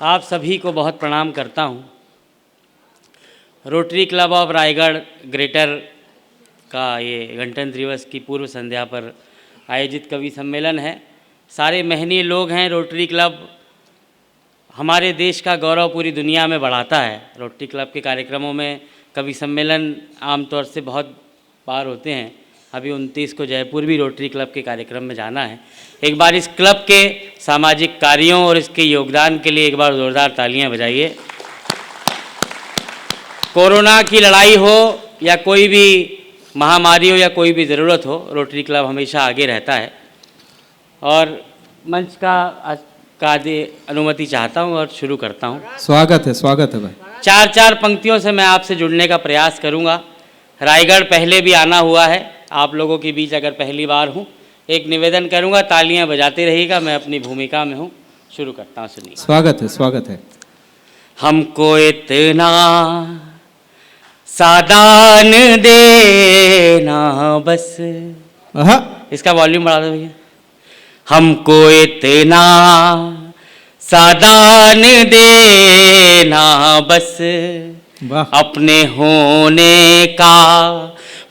आप सभी को बहुत प्रणाम करता हूँ। Rotary club of Raigarh greater का ये गणतंत्र दिवस की पूर्व संध्या पर आयोजित कवि सम्मेलन है। सारे महनीय लोग हैं। रोटरी क्लब हमारे देश का गौरव पूरी दुनिया में बढ़ाता है। रोटरी क्लब के कार्यक्रमों में कवि सम्मेलन आमतौर से बहुत बार होते हैं। अभी 29 को जयपुर भी रोटरी क्लब के कार्यक्रम में जाना है। एक बार इस क्लब के सामाजिक कार्यों और इसके योगदान के लिए एक बार ज़ोरदार तालियां बजाइए। कोरोना की लड़ाई हो या कोई भी महामारी हो या कोई भी ज़रूरत हो, रोटरी क्लब हमेशा आगे रहता है। और मंच का अनुमति चाहता हूं और शुरू करता हूं। स्वागत है भाई। चार पंक्तियों से मैं आपसे जुड़ने का प्रयास करूंगा। रायगढ़ पहले भी आना हुआ है, आप लोगों के बीच अगर पहली बार हूं, एक निवेदन करूंगा, तालियां बजाते रहिएगा। मैं अपनी भूमिका में हूं, शुरू करता हूं, सुनिए। स्वागत है। हमको इतना सादान देना बस। इसका वॉल्यूम बढ़ा दो भैया। हमको इतना सादान देना बस, अपने होने का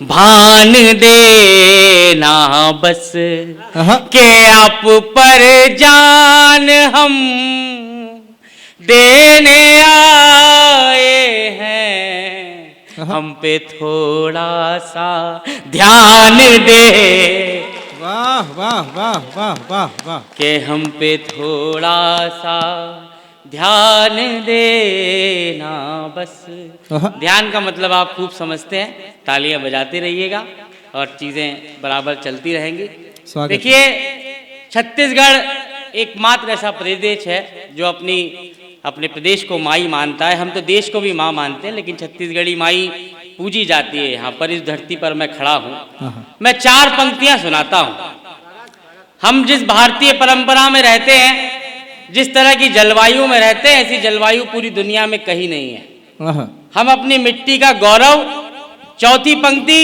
भान देना बस, के आप पर जान हम देने आए हैं, हम पे थोड़ा सा ध्यान दे। वाह वाह वाह वाह वाह वाह। के हम पे थोड़ा सा ध्यान देना बस। ध्यान का मतलब आप खूब समझते हैं। तालियां बजाते रहिएगा और चीज़ें बराबर चलती रहेंगी। देखिए, छत्तीसगढ़ एकमात्र ऐसा प्रदेश है जो अपने प्रदेश को माई मानता है। हम तो देश को भी माँ मानते हैं, लेकिन छत्तीसगढ़ी माई पूजी जाती है। यहाँ पर इस धरती पर मैं खड़ा हूँ। मैं 4 पंक्तियाँ सुनाता हूँ। हम जिस भारतीय परंपरा में रहते हैं, जिस तरह की जलवायु में रहते हैं, ऐसी जलवायु पूरी दुनिया में कहीं नहीं है। हम अपनी मिट्टी का गौरव। चौथी पंक्ति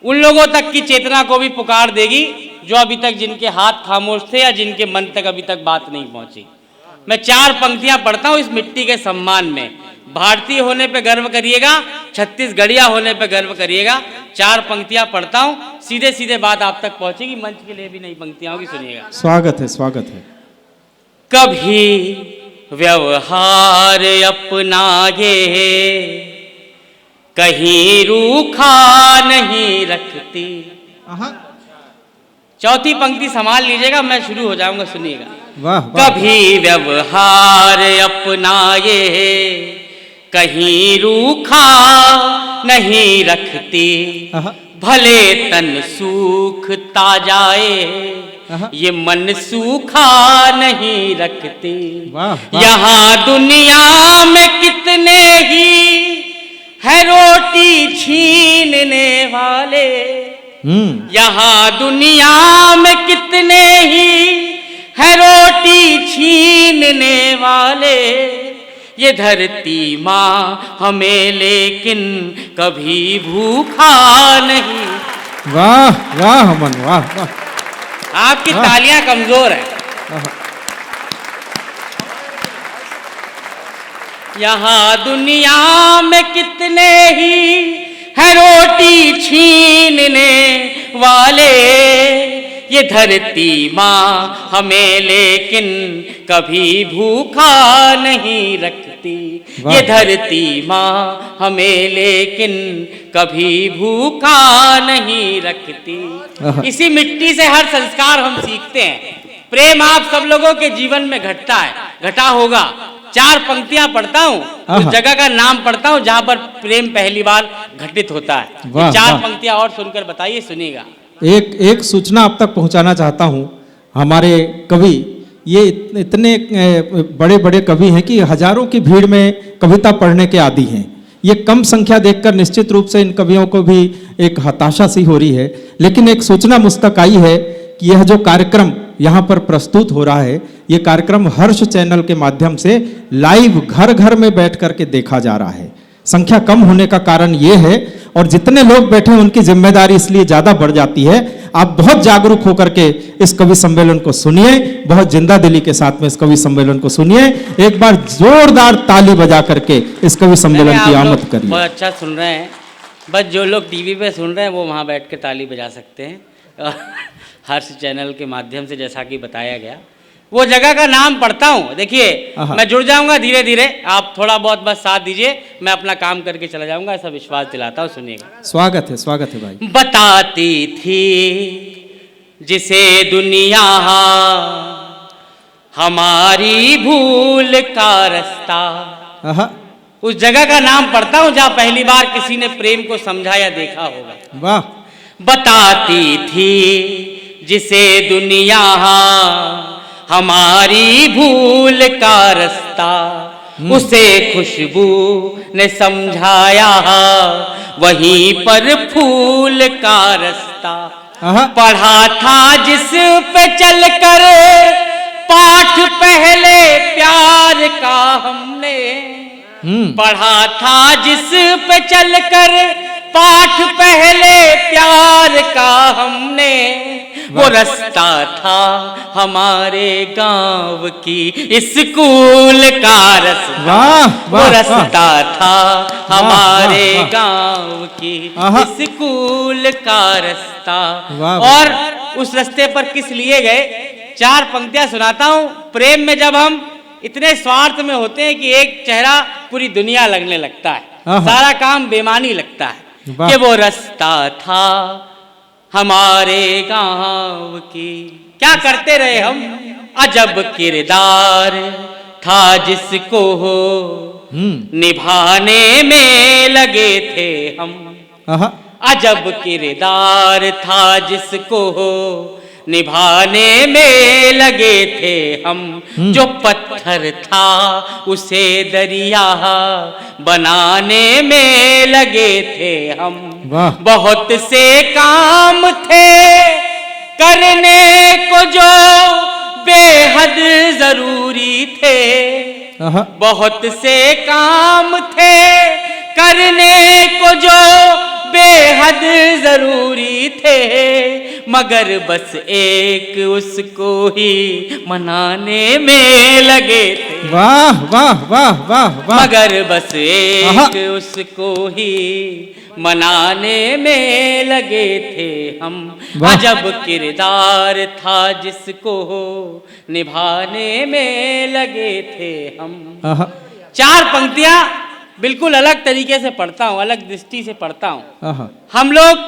उन लोगों तक की चेतना को भी पुकार देगी जो अभी तक जिनके हाथ खामोश थे या जिनके मन तक अभी तक बात नहीं पहुंची। मैं 4 पंक्तियां पढ़ता हूं इस मिट्टी के सम्मान में। भारतीय होने पे गर्व करिएगा, छत्तीसगढ़िया होने पे गर्व करिएगा। 4 पंक्तियां पढ़ता हूं, सीधे सीधे बात आप तक पहुंचेगी। मंच के लिए भी नई पंक्तियां होगी, सुनिएगा। स्वागत है। कभी व्यवहार अपना ये कहीं रूखा नहीं रखती। चौथी पंक्ति संभाल लीजिएगा, मैं शुरू हो जाऊंगा, सुनिएगा। वाह। कभी व्यवहार अपना ये कहीं रूखा नहीं रखती, भले तन सूखता जाए ये मन सूखा नहीं रखती। यहाँ दुनिया में कितने ही है रोटी छीनने वाले, यहाँ दुनिया में कितने ही है रोटी छीनने वाले, ये धरती माँ हमें लेकिन कभी भूखा नहीं। वाह मन, वाह। आपकी तालियां कमजोर है। यहाँ दुनिया में कितने ही है रोटी छीनने वाले, ये धरती माँ हमें लेकिन कभी भूखा नहीं रखती। ये धरती माँ हमें लेकिन कभी भूखा नहीं रखती। इसी मिट्टी से हर संस्कार हम सीखते हैं। प्रेम आप सब लोगों के जीवन में घटता है, घटा होगा। 4 पंक्तियां पढ़ता हूँ, उस जगह का नाम पढ़ता हूँ जहाँ पर प्रेम पहली बार घटित होता है। 4 पंक्तियां और सुनकर बताइए, सुनिएगा। एक सूचना आप तक पहुंचाना चाहता हूं। हमारे कवि ये इतने बड़े कवि हैं कि हजारों की भीड़ में कविता पढ़ने के आदी हैं। ये कम संख्या देखकर निश्चित रूप से इन कवियों को भी एक हताशा सी हो रही है। लेकिन एक सूचना मुझ तक आई है कि यह जो कार्यक्रम यहाँ पर प्रस्तुत हो रहा है, ये कार्यक्रम हर्ष चैनल के माध्यम से लाइव घर घर में बैठ करके देखा जा रहा है। संख्या कम होने का कारण ये है, और जितने लोग बैठे हैं उनकी जिम्मेदारी इसलिए ज्यादा बढ़ जाती है। आप बहुत जागरूक होकर के इस कवि सम्मेलन को सुनिए, बहुत जिंदा दिली के साथ में इस कवि सम्मेलन को सुनिए। एक बार जोरदार ताली बजा करके इस कवि सम्मेलन की आमद करिए। बहुत अच्छा सुन रहे हैं, बस जो लोग टीवी पे सुन रहे हैं वो वहाँ बैठ के ताली बजा सकते हैं। हर्ष चैनल के माध्यम से जैसा कि बताया गया, वो जगह का नाम पढ़ता हूँ। देखिए मैं जुड़ जाऊंगा धीरे धीरे, आप थोड़ा बहुत बस साथ दीजिए, मैं अपना काम करके चला जाऊंगा, ऐसा विश्वास दिलाता हूँ। सुनिएगा। स्वागत है भाई। बताती थी जिसे दुनिया हमारी भूल का रास्ता, उस जगह का नाम पढ़ता हूँ जहाँ पहली बार किसी ने प्रेम को समझा या देखा होगा। वाह। बताती थी जिसे दुनिया हमारी भूल का रास्ता, उसे खुशबू ने समझाया वहीं पर फूल का रास्ता। पढ़ा था जिस पे चलकर पाठ पहले प्यार का हमने, पढ़ा था जिस पे चलकर पाठ पहले प्यार का हमने, वो रास्ता था हमारे गांव की स्कूल का रास्ता। वो रास्ता था हमारे गांव की स्कूल का रास्ता। और उस रास्ते पर किस लिए गए, 4 पंक्तियां सुनाता हूं। प्रेम में जब हम इतने स्वार्थ में होते हैं कि एक चेहरा पूरी दुनिया लगने लगता है, सारा काम बेमानी लगता है, कि वो रास्ता था हमारे गांव की। क्या करते रहे हम, अजब किरदार था जिसको निभाने में लगे थे हम। अजब किरदार था जिसको निभाने में लगे थे हम। जो पत्थर था उसे दरिया बनाने में लगे थे हम। बहुत से काम थे करने को जो बेहद जरूरी थे, बहुत से काम थे करने को जो बेहद जरूरी थे, मगर बस एक उसको ही मनाने में लगे थे। वाह वाह वाह वाह वाह। मगर बस एक उसको ही मनाने में लगे थे हम। अजब किरदार था जिसको निभाने में लगे थे हम। 4 पंक्तियां बिल्कुल अलग तरीके से पढ़ता हूँ, अलग दृष्टि से पढ़ता हूँ। हम लोग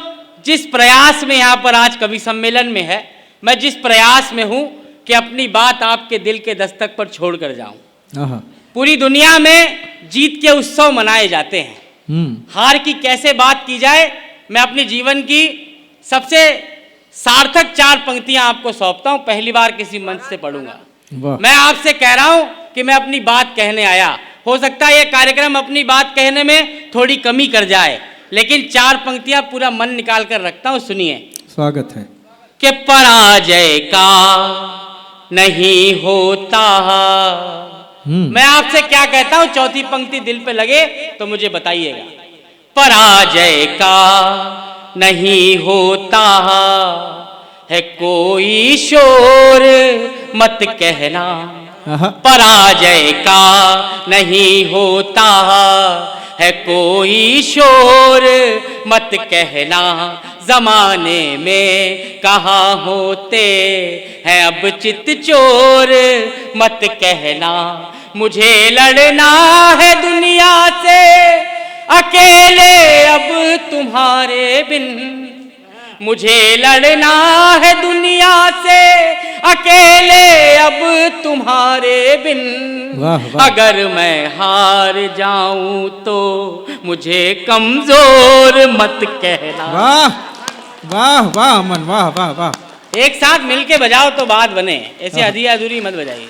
जिस प्रयास में यहाँ पर आज कवि सम्मेलन में है, मैं जिस प्रयास में हूँ कि अपनी बात आपके दिल के दस्तक पर छोड़ कर जाऊं। पूरी दुनिया में जीत के उत्सव मनाए जाते हैं, हार की कैसे बात की जाए। मैं अपने जीवन की सबसे सार्थक 4 पंक्तियां आपको सौंपता हूँ, पहली बार किसी मंच से पढ़ूंगा। मैं आपसे कह रहा हूँ कि मैं अपनी बात कहने आया। हो सकता है यह कार्यक्रम अपनी बात कहने में थोड़ी कमी कर जाए, लेकिन 4 पंक्तियां पूरा मन निकाल कर रखता हूं। सुनिए। स्वागत है। कि पराजय का नहीं होता। मैं आपसे क्या कहता हूं, चौथी पंक्ति दिल पे लगे तो मुझे बताइएगा। पराजय का नहीं होता है कोई शोर मत कहना। पराजय का नहीं होता है कोई शोर मत कहना। जमाने में कहाँ होते हैं अब चित चोर मत कहना। मुझे लड़ना है दुनिया से अकेले अब तुम्हारे बिन। मुझे लड़ना है दुनिया से अकेले अब तुम्हारे बिन। वाह, वाह। अगर मैं हार जाऊं तो मुझे कमजोर मत कहना। वाह वाह वाह अमन, वाह वाह वाह। एक साथ मिलके बजाओ तो बात बने, ऐसे आधी अधूरी मत बजाइए।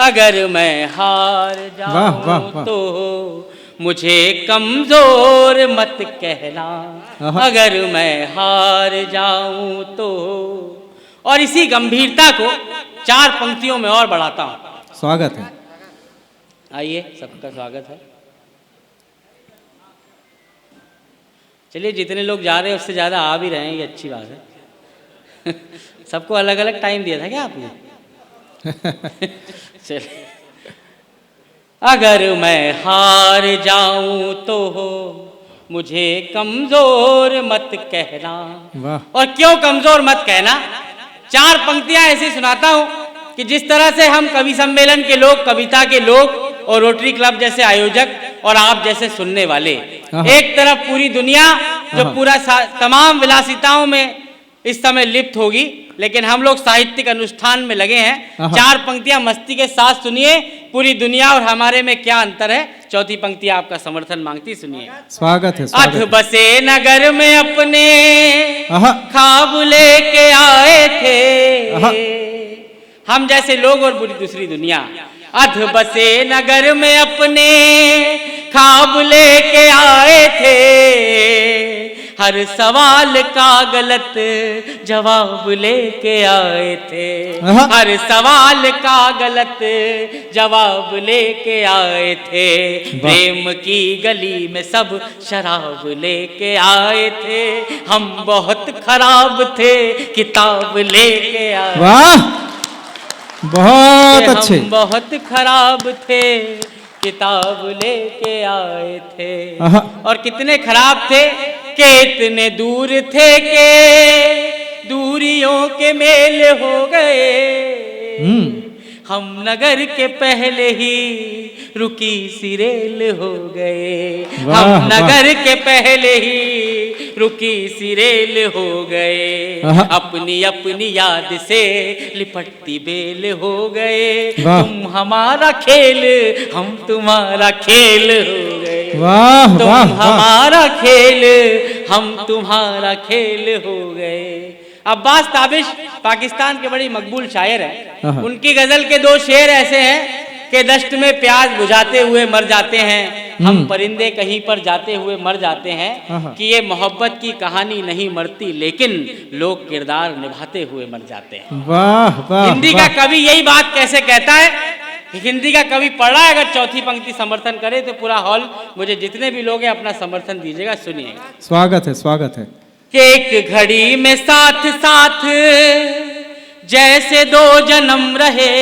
अगर मैं हार जाऊं तो मुझे कमजोर मत कहना। अगर मैं हार जाऊं तो। और इसी गंभीरता को 4 पंक्तियों में और बढ़ाता हूं। स्वागत है। आइए, सबका स्वागत है। चलिए जितने लोग जा रहे हैं उससे ज़्यादा आ भी रहे हैं, ये अच्छी बात है। सबको अलग अलग टाइम दिया था क्या आपने? चलिए। अगर मैं हार जाऊं तो हो मुझे कमजोर मत कहना। वाह। और क्यों कमजोर मत कहना? 4 पंक्तियां ऐसी सुनाता हूं कि जिस तरह से हम कवि सम्मेलन के लोग, कविता के लोग और रोटरी क्लब जैसे आयोजक और आप जैसे सुनने वाले, एक तरफ पूरी दुनिया जो पूरा तमाम विलासिताओं में इस समय लिप्त होगी, लेकिन हम लोग साहित्यिक अनुष्ठान में लगे हैं। 4 पंक्तियां मस्ती के साथ सुनिए। पूरी दुनिया और हमारे में क्या अंतर है? चौथी पंक्ति आपका समर्थन मांगती, सुनिए। स्वागत है। अध बसे नगर में अपने ख्वाब लेके आए थे हम जैसे लोग और पूरी दूसरी दुनिया। अध बसे नगर में अपने ख्वाब लेके आए थे, हर सवाल का गलत जवाब लेके आए थे। हर सवाल का गलत जवाब लेके आए थे। प्रेम की गली में सब शराब लेके आए थे, हम बहुत खराब थे किताब लेके आए। वाह, बहुत अच्छे। हम बहुत खराब थे किताब लेके आए थे। और कितने खराब थे कि इतने दूर थे कि दूरियों के मेल हो गए। हम नगर के पहले ही रुकी सी रेल हो गए। हम नगर के पहले ही रुकी सी रेल हो गए। अपनी अपनी याद से लिपटती बेल हो गए। तुम हमारा खेल हम तुम्हारा खेल हो गए। तुम हमारा खेल हम तुम्हारा खेल हो गए। अब्बास ताबिश पाकिस्तान के बड़ी मकबूल शायर हैं। उनकी गजल के 2 शेर ऐसे हैं कि दश्त में प्याज बुझाते हुए मर जाते हैं, हम परिंदे कहीं पर जाते हुए मर जाते हैं। कि ये मोहब्बत की कहानी नहीं मरती, लेकिन लोग किरदार निभाते हुए मर जाते हैं। वाह वाह। हिंदी का कवि यही बात कैसे कहता है? हिंदी का कवि पढ़ रहा है, अगर चौथी पंक्ति समर्थन करे तो पूरा हॉल, मुझे जितने भी लोग हैं अपना समर्थन दीजिएगा, सुनिएगा। स्वागत है, स्वागत है। कि एक घड़ी में साथ साथ जैसे 2 जन्म रहे।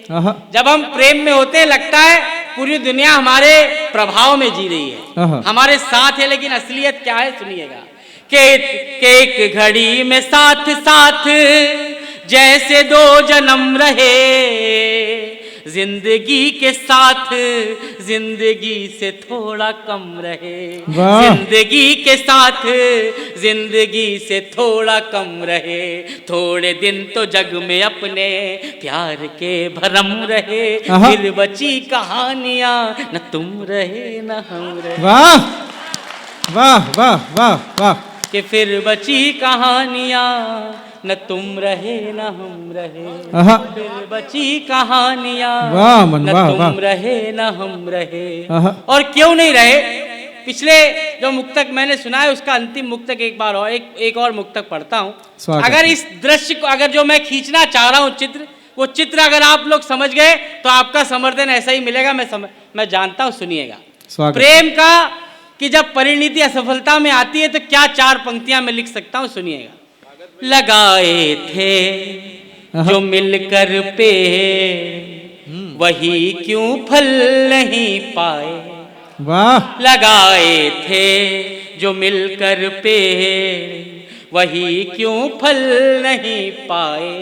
जब हम प्रेम में होते हैं लगता है पूरी दुनिया हमारे प्रभाव में जी रही है, हमारे साथ है, लेकिन असलियत क्या है सुनिएगा। कि एक घड़ी में साथ साथ जैसे 2 जन्म रहे, जिंदगी के साथ जिंदगी से थोड़ा कम रहे। जिंदगी के साथ जिंदगी से थोड़ा कम रहे। थोड़े दिन तो जग में अपने प्यार के भरम रहे, फिर बची कहानियां न तुम रहे न हम रहे। वाह वाह वाह वाह वाह। कि फिर बची कहानियां न तुम रहे न हम रहे, फिर बची कहानियां न तुम रहे न हम रहे। और क्यों नहीं रहे? पिछले जो मुक्तक मैंने सुना है उसका अंतिम मुक्तक एक बार और एक और मुक्तक पढ़ता हूँ। अगर इस दृश्य को, अगर जो मैं खींचना चाह रहा हूँ चित्र, वो चित्र अगर आप लोग समझ गए तो आपका समर्थन ऐसा ही मिलेगा, मैं जानता हूँ। सुनिएगा। प्रेम का कि जब परिणति असफलता में आती है तो क्या 4 पंक्तियां मैं लिख सकता हूँ, सुनिएगा। लगाए थे जो मिलकर पेड़, वही क्यों फल नहीं पाए। वाह। लगाए थे जो मिलकर पेड़, वही क्यों फल नहीं पाए।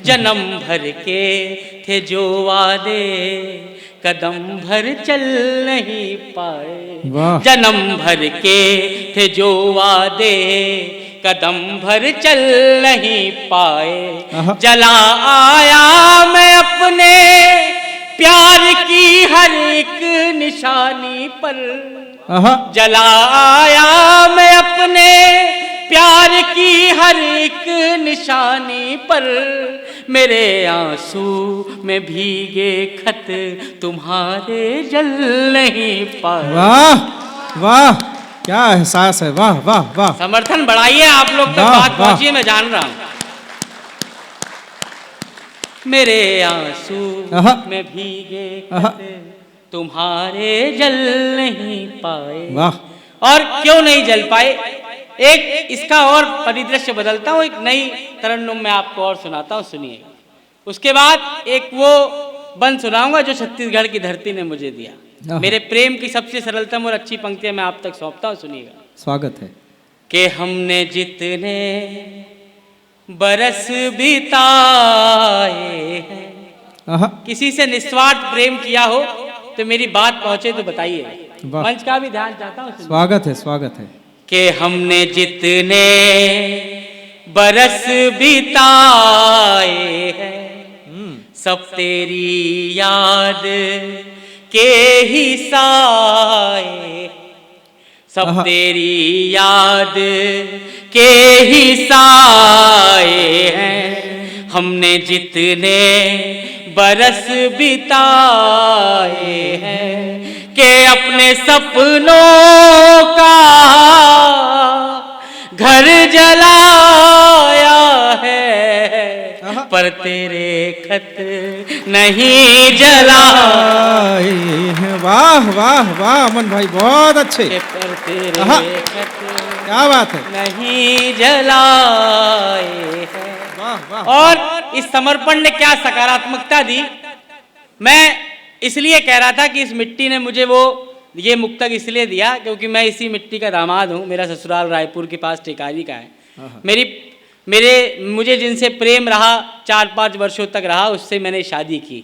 जन्म भर के थे जो वादे, कदम भर चल नहीं पाए। जन्म भर के थे जो वादे, कदम भर चल नहीं पाए। जला आया मैं अपने प्यार की हर एक निशानी पर। जला आया मैं अपने प्यार की हर एक निशानी पर। मेरे आंसू में भीगे खत तुम्हारे जल नहीं पाए। वाह वाह, क्या एहसास है। वाह वाह वाह। समर्थन बढ़ाइए, आप लोग तक बात पहुंची, मैं जान रहा हूं। मेरे आंसू में भीगे खत तुम्हारे जल नहीं पाए। वाह। और क्यों नहीं जल पाए। एक इसका और परिदृश्य बदलता हूँ, एक नई तरन्नुम मैं आपको और सुनाता हूँ, सुनिएगा। उसके बाद एक वो बंद सुनाऊंगा जो छत्तीसगढ़ की धरती ने मुझे दिया। मेरे प्रेम की सबसे सरलतम और अच्छी पंक्तियां मैं आप तक सौंपता हूँ, सुनिएगा। स्वागत है। कि हमने जितने बरस बिताए हैं, किसी से निस्वार्थ प्रेम किया हो तो मेरी बात पहुंचे तो बताइए। मंच का भी ध्यान चाहता हूँ। स्वागत है, स्वागत है। कि हमने जितने बरस बिताए हैं सब तेरी याद के ही साए, सब तेरी याद के ही साए हैं। हमने जितने बरस बिताए हैं कि अपने सपनों का घर जलाया है, पर तेरे खत नहीं जलाए हैं। वाह वाह वाह अमन भाई, बहुत अच्छे। पर तेरे खत क्या बात है, नहीं जलाए हैं। वाह वाह। और इस समर्पण ने क्या सकारात्मकता दी। मैं इसलिए कह रहा था कि इस मिट्टी ने मुझे वो ये मुक्तक इसलिए दिया क्योंकि मैं इसी मिट्टी का दामाद हूँ। मेरा ससुराल रायपुर के पास टेकारी का है। मुझे जिनसे प्रेम रहा 4-5 वर्षों तक रहा, उससे मैंने शादी की।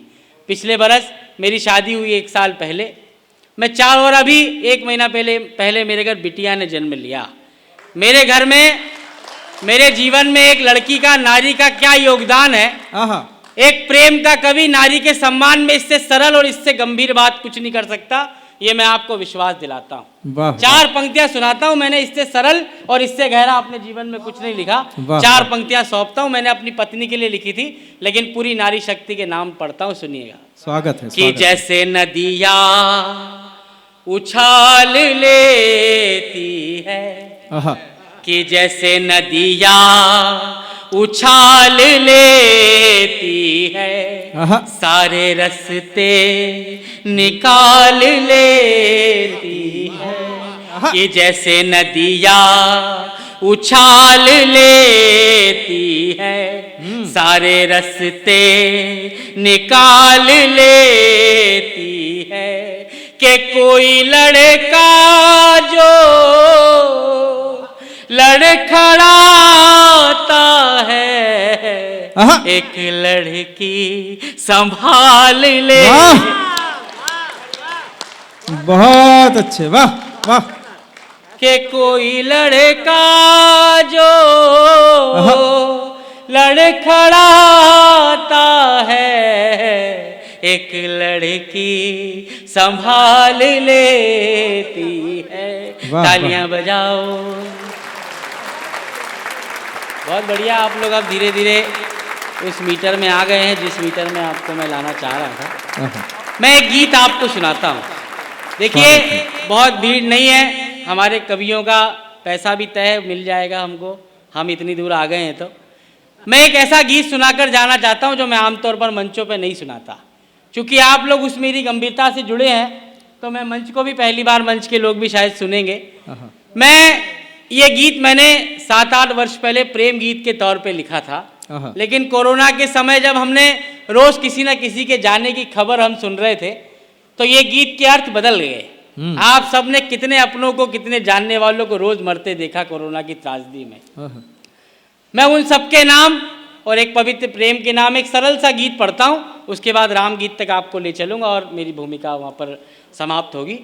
पिछले बरस मेरी शादी हुई 1 साल पहले। और अभी 1 महीना पहले मेरे घर बिटिया ने जन्म लिया। मेरे घर में, मेरे जीवन में एक लड़की का, नारी का क्या योगदान है। एक प्रेम का कवि नारी के सम्मान में इससे सरल और इससे गंभीर बात कुछ नहीं कर सकता, ये मैं आपको विश्वास दिलाता हूँ। 4 पंक्तियां सुनाता हूँ। मैंने इससे सरल और इससे गहरा अपने जीवन में कुछ नहीं लिखा। 4 पंक्तियां सौंपता हूँ। मैंने अपनी पत्नी के लिए लिखी थी, लेकिन पूरी नारी शक्ति के नाम पढ़ता हूँ, सुनिएगा। स्वागत है। कि जैसे नदियाँ उछाल लेती है, कि जैसे नदियाँ उछाल लेती है, सारे रास्ते निकाल लेती है। कि जैसे नदियाँ उछाल लेती है, सारे रास्ते निकाल लेती है। कि कोई लड़का जो लड़खड़ाता है, एक लड़की संभाल ले। बहुत अच्छे, वाह वाह। कि कोई लड़का जो लड़खड़ाता है, एक लड़की संभाल लेती है। तालियां बजाओ। बहुत बढ़िया। आप लोग अब धीरे धीरे उस मीटर में आ गए हैं जिस मीटर में आपको मैं लाना चाह रहा था। मैं एक गीत आपको सुनाता हूँ। देखिए, बहुत भीड़ नहीं है, हमारे कवियों का पैसा भी तय मिल जाएगा हमको, हम इतनी दूर आ गए हैं। तो मैं एक ऐसा गीत सुनाकर जाना चाहता हूँ जो मैं आमतौर पर मंचों पर नहीं सुनाता। क्योंकि आप लोग उस मेरी गंभीरता से जुड़े हैं, तो मैं मंच को भी पहली बार, मंच के लोग भी शायद सुनेंगे। ये गीत मैंने 7-8 वर्ष पहले प्रेम गीत के तौर पे लिखा था, लेकिन कोरोना के समय जब हमने रोज किसी न किसी के जाने की खबर हम सुन रहे थे, तो ये गीत के अर्थ बदल गए। आप सबने कितने अपनों को, कितने जानने वालों को रोज मरते देखा कोरोना की त्रासदी में। मैं उन सबके नाम और एक पवित्र प्रेम के नाम एक सरल सा गीत पढ़ता हूँ, उसके बाद राम गीत तक आपको ले चलूँगा और मेरी भूमिका वहाँ पर समाप्त होगी।